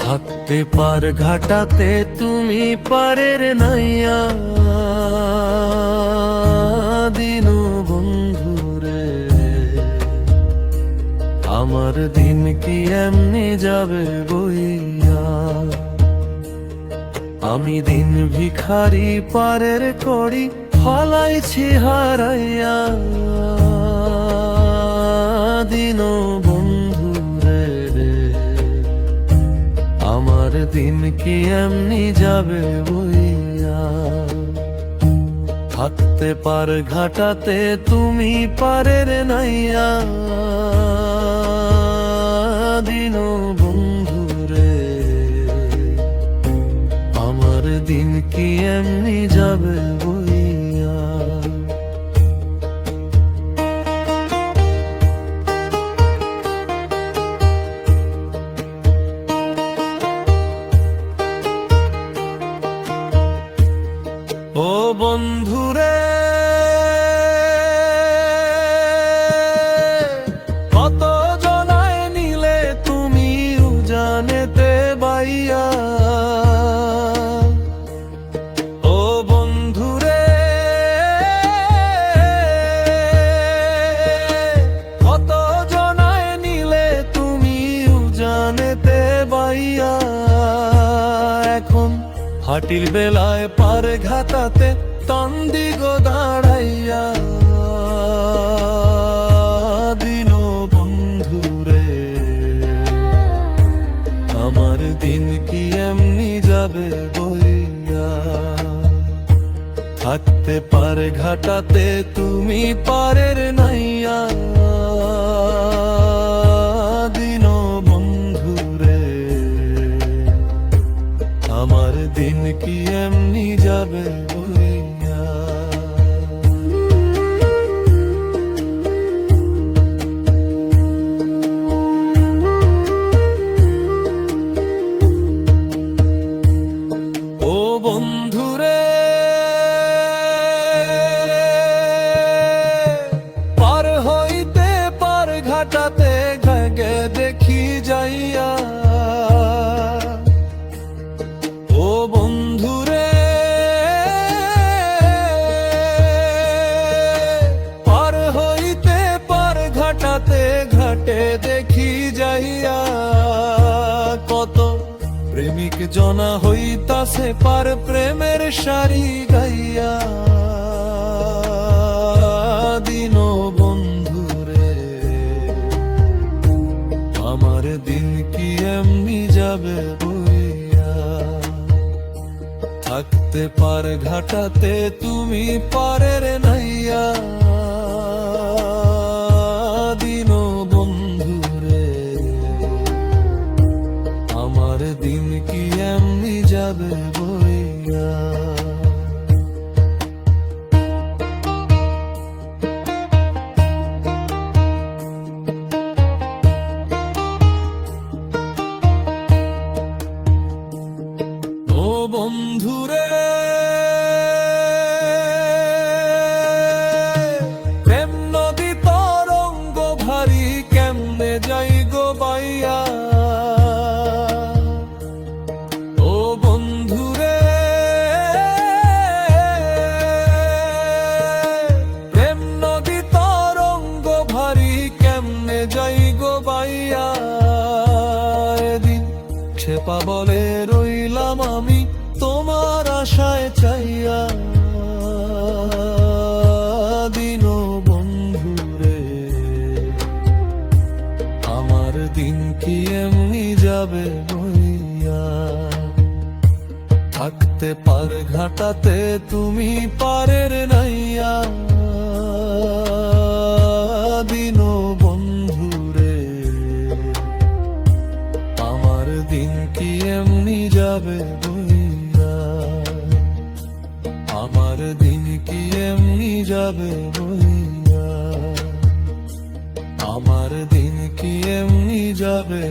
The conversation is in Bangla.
থাকতে পার ঘাটাতে তুমি পারের নাইয়া দিনু বন্ধুরে, আমার দিন কি এমনি যাবে বইয়া। আমি দিন ভিখারি পারের করি ফলাইছি হারাইয়া দিনু বন্ধুরে, আমার দিন কি এমনি যাবে বইয়া। থাকতে পার ঘাটাতে তুমি পারের নাইয়া দিনু বন্ধুরে, আমার দিন কি এমনি যাবে বইয়া। ও বন্ধুরে, কত জনায় নিলে তুমি উজানেতে বাইয়া। ও বন্ধুরে, কত জনায় নিলে তুমি উজানেতে বাইয়া। এখন হাটির বেলায় পার ঘাটাতে তন্দি গো দাঁড়াইয়া দিনু বন্ধুরে, আমার দিন কি এমনি যাবে বইয়া। থাকতে পার ঘাটাতে তুমি পারের নাইয়া দিনু বন্ধুরে, আমার দিন কি এমনি যাবে বইয়া। ও বন্ধুরে, পার হইতে পার ঘাটাতে ঘাগে দেখি যাইয়া। ও বন্ধুরে, পার হইতে পার ঘাটাতে ঘাটে দেখি যাইয়া। কত প্রেমিক জনা হইতাছে পার প্রেমের সারি গাইয়া দিনু বন্ধুরে, আমার দিন কি এমনি যাবে বইয়া। থাকতে পার ঘাটাতে তুমি পারের নাইয়া দিনু বন্ধুরে, আমার দিন কি এমনি যাবে বইয়া। ও বন্ধুরে, প্রেম নদী তরঙ্গ ভারী কেমনে যাই গো বাইয়া। ও বন্ধুরে, প্রেম নদী তরঙ্গ ভারী কেমনে যাই গো বাইয়া। এদিন ক্ষেপা বলে রইলাম আমি তোমার আশায় চাইয়া দিনু বন্ধুরে, আমার দিন কি এমনি যাবে বইয়া। থাকতে পার ঘাটাতে তুমি পারের নাইয়া দিনু বন্ধুরে, আমার দিন কি এমনি যাবে বইয়া। আমার দিন কি এমনি যাবে বইয়া। কি এমনি যাবে